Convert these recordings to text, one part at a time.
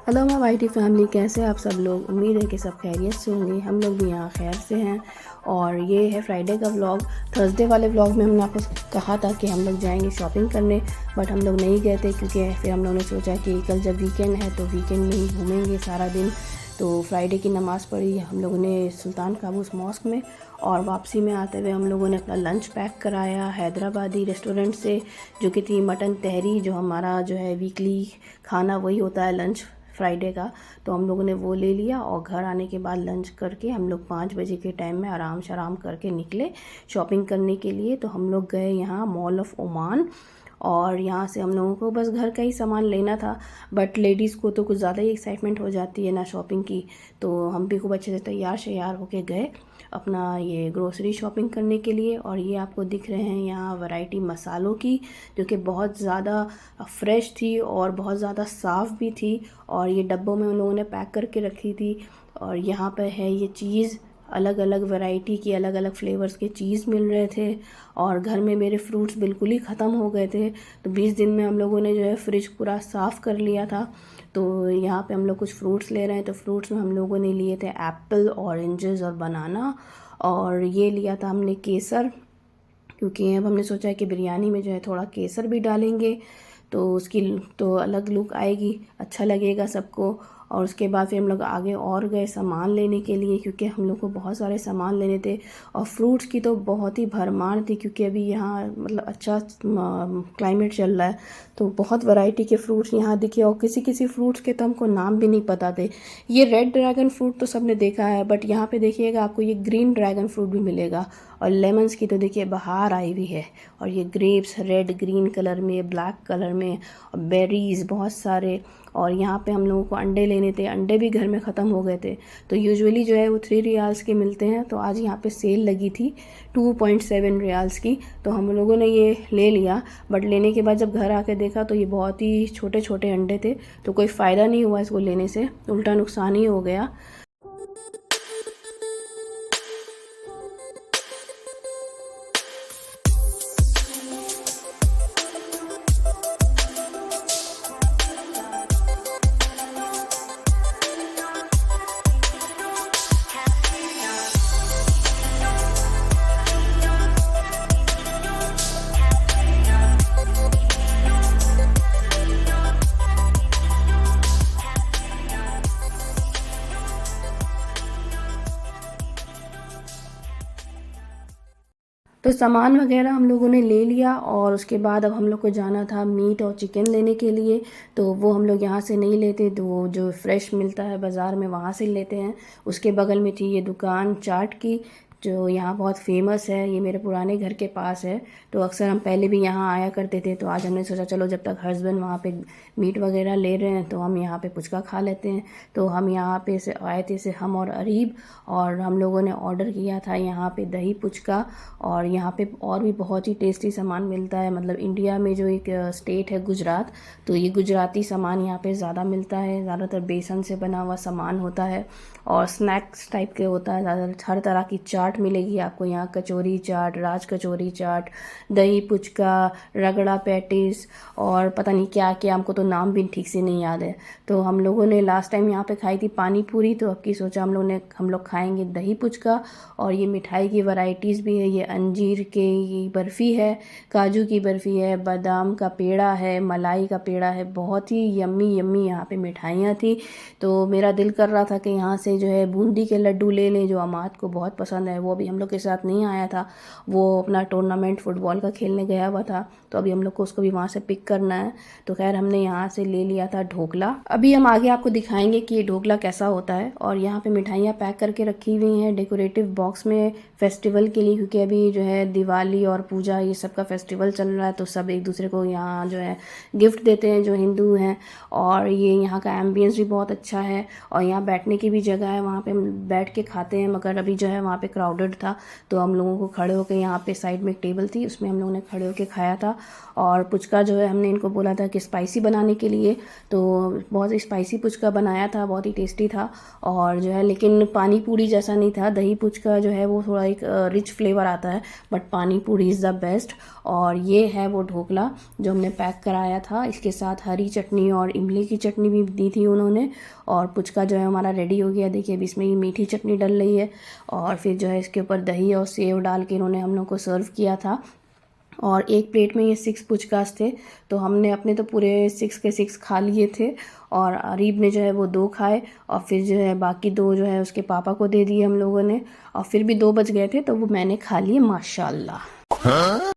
Hello my whitey family, कैसे आप सब लोग। उम्मीद है कि सब खैरियत से होंगे। हम लोग भी यहाँ खैर से हैं। और ये है फ्राइडे का व्लॉग। थर्सडे वाले व्लॉग में हमने आपको कहा था कि हम लोग जाएंगे शॉपिंग करने, बट हम लोग नहीं गए थे क्योंकि फिर हम लोगों ने सोचा कि कल जब वीकेंड है तो वीकेंड में ही घूमेंगे सारा दिन। तो फ्राइडे की नमाज़ पढ़ी हम लोगों ने सुल्तान काबूस मॉस्क में, और वापसी में आते हुए हम लोगों ने अपना लंच पैक कराया हैदराबादी रेस्टोरेंट से, जो कि थी मटन तहरी, जो हमारा जो है वीकली खाना वही होता है लंच फ्राइडे का। तो हम लोगों ने वो ले लिया और घर आने के बाद लंच करके हम लोग 5 बजे के टाइम में आराम करके निकले शॉपिंग करने के लिए। तो हम लोग गए यहाँ मॉल ऑफ ओमान, और यहाँ से हम लोगों को बस घर का ही सामान लेना था, बट लेडीज़ को तो कुछ ज़्यादा ही एक्साइटमेंट हो जाती है ना शॉपिंग की। तो हम भी खूब अच्छे से तैयार होके गए अपना ये ग्रोसरी शॉपिंग करने के लिए। और ये आपको दिख रहे हैं यहाँ वैरायटी मसालों की, जो कि बहुत ज़्यादा फ्रेश थी और बहुत ज़्यादा साफ़ भी थी, और ये डब्बों में उन लोगों ने पैक करके रखी थी। और यहाँ पर है ये चीज़, अलग अलग वैरायटी की अलग अलग फ्लेवर्स के चीज़ मिल रहे थे। और घर में मेरे फ्रूट्स बिल्कुल ही ख़त्म हो गए थे, तो 20 दिन में हम लोगों ने जो है फ्रिज पूरा साफ़ कर लिया था। तो यहाँ पे हम लोग कुछ फ्रूट्स ले रहे हैं। तो फ्रूट्स में हम लोगों ने लिए थे एप्पल, ऑरेंजेस और बनाना। और ये लिया था हमने केसर, क्योंकि अब हमने सोचा है कि बिरयानी में जो है थोड़ा केसर भी डालेंगे तो उसकी तो अलग लुक आएगी, अच्छा लगेगा सबको। और उसके बाद फिर हम लोग आगे और गए सामान लेने के लिए, क्योंकि हम लोग को बहुत सारे सामान लेने थे। और फ्रूट्स की तो बहुत ही भरमार थी, क्योंकि अभी यहाँ मतलब अच्छा क्लाइमेट चल रहा है, तो बहुत वैरायटी के फ्रूट्स यहाँ दिखे। और किसी किसी फ्रूट्स के तो हमको नाम भी नहीं पता थे। ये रेड ड्रैगन फ्रूट तो सबने देखा है, बट यहाँ पे देखिएगा आपको ये ग्रीन ड्रैगन फ्रूट भी मिलेगा। और लेमन्स की तो देखिए बाहर आई हुई है। और ये ग्रेप्स रेड ग्रीन कलर में, ब्लैक कलर में, और बेरीज बहुत सारे। और यहाँ पे हम लोगों को अंडे लेने थे, अंडे भी घर में ख़त्म हो गए थे। तो यूजुअली जो है वो 3 रियाल्स के मिलते हैं, तो आज यहाँ पे सेल लगी थी 2.7 रियाल्स की, तो हम लोगों ने ये ले लिया। बट लेने के बाद जब घर आके देखा तो ये बहुत ही छोटे छोटे अंडे थे, तो कोई फ़ायदा नहीं हुआ इसको लेने से, उल्टा नुकसान ही हो गया। तो सामान वगैरह हम लोगों ने ले लिया, और उसके बाद अब हम लोग को जाना था मीट और चिकन लेने के लिए। तो वो हम लोग यहाँ से नहीं लेते, तो वो जो फ्रेश मिलता है बाज़ार में वहाँ से लेते हैं। उसके बगल में थी ये दुकान चाट की, जो यहाँ बहुत फेमस है, ये मेरे पुराने घर के पास है। तो अक्सर हम पहले भी यहाँ आया करते थे। तो आज हमने सोचा चलो जब तक हस्बैंड वहाँ पे मीट वगैरह ले रहे हैं तो हम यहाँ पे पुचका खा लेते हैं। तो हम यहाँ पे से आए थे, से हम और अरीब, और हम लोगों ने ऑर्डर किया था यहाँ पे दही पुचका। और यहाँ पे और भी बहुत ही टेस्टी सामान मिलता है। मतलब इंडिया में जो एक स्टेट है गुजरात, तो ये गुजराती सामान यहाँ पे ज़्यादा मिलता है। ज़्यादातर बेसन से बना हुआ सामान होता है, और स्नैक्स टाइप के होता है ज़्यादा। हर तरह की चाट मिलेगी आपको यहाँ, कचौरी चाट, राज कचौरी चाट, दही पुचका, रगड़ा पैटिस, और पता नहीं क्या क्या, हमको तो नाम भी ठीक से नहीं याद है। तो हम लोगों ने लास्ट टाइम यहाँ पे खाई थी पानी पूरी, तो अब की सोचा हम लोग खाएंगे दही पुचका। और ये मिठाई की वैरायटीज़ भी है, ये अंजीर की बर्फ़ी है, काजू की बर्फ़ी है, बादाम का पेड़ा है, मलाई का पेड़ा है। बहुत ही यम्मी यम्मी यहाँ पे मिठाइयाँ थी। तो मेरा दिल कर रहा था कि यहाँ से जो है बूंदी के लड्डू ले लें, जो अमाद को बहुत पसंद है। है वो अभी हम लोग के साथ नहीं आया था, वो अपना टूर्नामेंट फ़ुटबॉल का खेलने गया हुआ था, तो अभी हम लोग को उसको भी वहाँ से पिक करना है। तो खैर हमने यहाँ से ले लिया था ढोकला। अभी हम आगे आपको दिखाएंगे कि ये ढोकला कैसा होता है। और यहाँ पे मिठाइयाँ पैक करके रखी हुई हैं डेकोरेटिव बॉक्स में फेस्टिवल के लिए, क्योंकि अभी जो है दिवाली और पूजा ये सब का फेस्टिवल चल रहा है, तो सब एक दूसरे को यहाँ जो है गिफ्ट देते हैं जो हिंदू हैं। और ये यहाँ का एम्बियंस भी बहुत अच्छा है और यहाँ बैठने की भी जगह है, वहाँ पे हम बैठ के खाते हैं। मगर अभी जो है वहाँ पे क्राउडेड था, तो हम लोगों को खड़े होकर, यहाँ पे साइड में एक टेबल थी उसमें हम लोगों ने खड़े होकर खाया था। और पुचका जो है हमने इनको बोला था कि स्पाइसी बनाने के लिए, तो बहुत स्पाइसी पुचका बनाया था, बहुत ही टेस्टी था। और जो है लेकिन पानी पूरी जैसा नहीं था, दही पुचका जो है वो थोड़ा एक रिच फ्लेवर आता है, बट पानी पूरी इज़ द बेस्ट। और ये है वो ढोकला जो हमने पैक कराया था, इसके साथ हरी चटनी और इमली की चटनी भी दी थी उन्होंने। और पुचका जो है हमारा रेडी हो गया, देखिए अभी इसमें ये मीठी चटनी डल रही है। और फिर जो है इसके ऊपर दही और सेव डाल के इन्होंने हम लोग को सर्व किया था। और एक प्लेट में ये 6 पुचकास थे, तो हमने अपने तो पूरे 6 के 6 खा लिए थे। और अरीब ने जो है वो 2 खाए, और फिर जो है बाकी 2 जो है उसके पापा को दे दिए हम लोगों ने। और फिर भी 2 बच गए थे, तो वो मैंने खा लिए माशाल्लाह।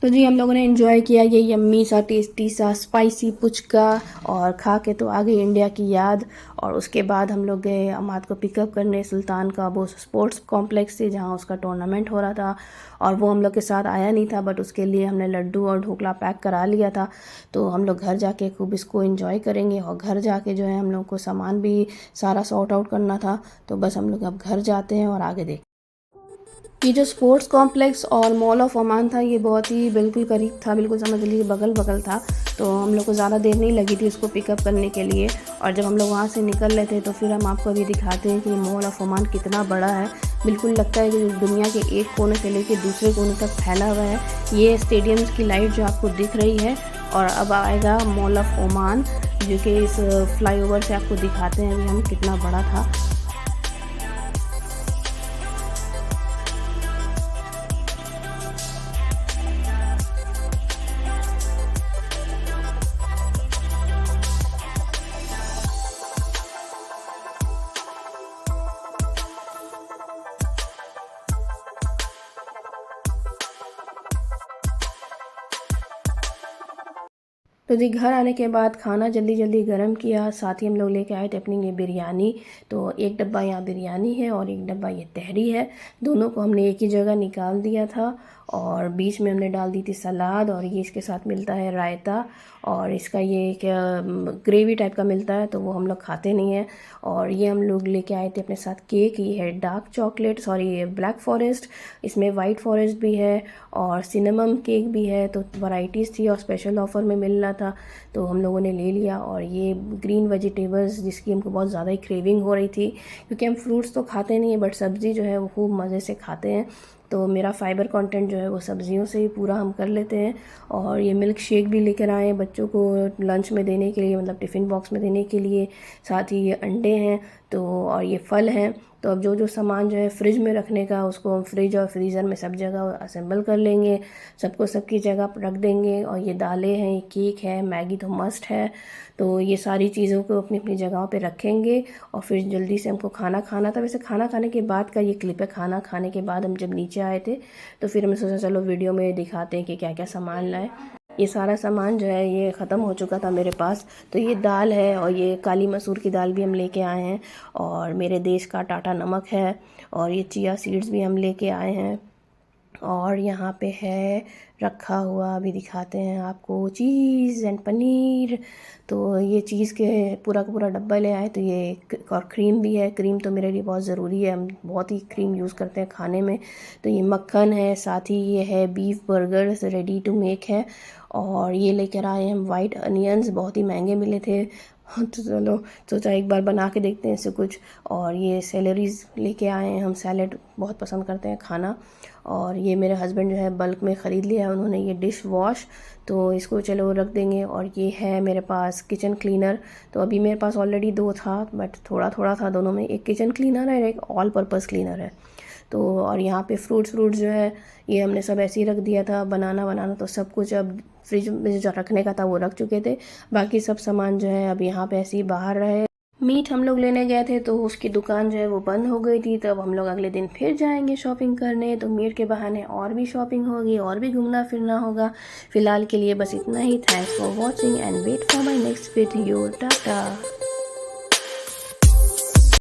तो जी हम लोगों ने एंजॉय किया ये यम्मी सा टेस्टी सा स्पाइसी पुचका, और खा के तो आ गई इंडिया की याद। और उसके बाद हम लोग गए अमाद को पिकअप करने सुल्तान का वो स्पोर्ट्स कॉम्प्लेक्स से, जहाँ उसका टूर्नामेंट हो रहा था। और वो हम लोग के साथ आया नहीं था, बट उसके लिए हमने लड्डू और ढोकला पैक करा लिया था। तो हम लोग घर जाके खूब इसको एंजॉय करेंगे। और घर जाके जो है हम लोग को सामान भी सारा सॉर्ट आउट करना था, तो बस हम लोग अब घर जाते हैं और आगे देख। ये जो स्पोर्ट्स कॉम्प्लेक्स और मॉल ऑफ ओमान था, ये बहुत ही बिल्कुल करीब था, बिल्कुल समझ लीजिए बगल बगल था। तो हम लोग को ज़्यादा देर नहीं लगी थी उसको पिकअप करने के लिए। और जब हम लोग वहाँ से निकल रहे थे, तो फिर हम आपको अभी दिखाते हैं कि मॉल ऑफ ओमान कितना बड़ा है। बिल्कुल लगता है कि दुनिया के एक कोने से लेकर दूसरे कोने तक फैला हुआ है। ये स्टेडियम की लाइट जो आपको दिख रही है, और अब आएगा मॉल ऑफ ओमान, जो कि इस फ्लाईओवर से आपको दिखाते हैं अभी हम कितना बड़ा था। तो जी घर आने के बाद खाना जल्दी जल्दी गर्म किया, साथ ही हम लोग लेके आए थे अपनी ये बिरयानी। तो एक डब्बा यहाँ बिरयानी है और एक डब्बा ये तहरी है, दोनों को हमने एक ही जगह निकाल दिया था। और बीच में हमने डाल दी थी सलाद, और ये इसके साथ मिलता है रायता। और इसका ये क्या ग्रेवी टाइप का मिलता है, तो वो हम लोग खाते नहीं हैं। और ये हम लोग लेके आए थे अपने साथ केक, ये है डार्क चॉकलेट, सॉरी ये ब्लैक फॉरेस्ट, इसमें वाइट फॉरेस्ट भी है और सिनेमम केक भी है। तो वैरायटीज़ थी और स्पेशल ऑफ़र में मिल रहा था, तो हम लोगों ने ले लिया। और ये ग्रीन वेजिटेबल्स जिसकी हमको बहुत ज़्यादा ही क्रेविंग हो रही थी, क्योंकि हम फ्रूट्स तो खाते नहीं हैं, बट सब्ज़ी जो है वो खूब मज़े से खाते हैं। तो मेरा फाइबर कंटेंट जो है वो सब्जियों से ही पूरा हम कर लेते हैं। और ये मिल्क शेक भी लेकर आए हैं बच्चों को लंच में देने के लिए, मतलब टिफ़िन बॉक्स में देने के लिए। साथ ही ये अंडे हैं, तो और ये फल हैं। तो अब जो जो सामान जो है फ्रिज में रखने का, उसको हम फ्रिज और फ्रीज़र में सब जगह असेंबल कर लेंगे, सबको सबकी जगह पर रख देंगे। और ये दालें हैं, ये केक है, मैगी तो मस्ट है। तो ये सारी चीज़ों को अपनी अपनी जगहों पे रखेंगे। और फिर जल्दी से हमको खाना खाना था। वैसे खाना खाने के बाद का ये क्लिप है, खाना खाने के बाद हम जब नीचे आए थे, तो फिर हमने सोचा चलो वीडियो में दिखाते हैं कि क्या क्या सामान लाए। ये सारा सामान जो है ये ख़त्म हो चुका था मेरे पास। तो ये दाल है, और ये काली मसूर की दाल भी हम लेके आए हैं, और मेरे देश का टाटा नमक है, और ये चिया सीड्स भी हम लेके आए हैं। और यहाँ पे है रखा हुआ, अभी दिखाते हैं आपको, चीज़ एंड पनीर। तो ये चीज़ के पूरा का पूरा डब्बा ले आए। तो ये और क्रीम भी है, क्रीम तो मेरे लिए बहुत ज़रूरी है, हम बहुत ही क्रीम यूज़ करते हैं खाने में। तो ये मक्खन है, साथ ही ये है beef burger ready to make है। और ये लेकर आए हम वाइट अनियंस, बहुत ही महंगे मिले थे, तो चलो सोचा एक बार बना के देखते हैं इससे कुछ। और ये सैलरीज लेके आए हैं, हम सैलेड बहुत पसंद करते हैं खाना। और ये मेरे हस्बैंड जो है बल्क में ख़रीद लिया है उन्होंने, ये डिश वॉश, तो इसको चलो रख देंगे। और ये है मेरे पास किचन क्लीनर। तो अभी मेरे पास ऑलरेडी 2 था, बट थोड़ा थोड़ा था दोनों में, एक किचन क्लीनर है और एक ऑल पर्पज़ क्लीनर है। तो और यहाँ पे फ्रूट्स जो है ये हमने सब ऐसे ही रख दिया था। बनाना तो सब कुछ अब फ्रिज में जो रखने का था वो रख चुके थे, बाकी सब सामान जो है अब यहाँ पे ऐसे ही बाहर रहे। मीट हम लोग लेने गए थे तो उसकी दुकान जो है वो बंद हो गई थी, तब हम लोग अगले दिन फिर जाएंगे शॉपिंग करने। तो मीट के बहाने और भी शॉपिंग होगी और भी घूमना फिरना होगा। फ़िलहाल के लिए बस इतना ही। Thanks for watching and wait for my next video. Tata.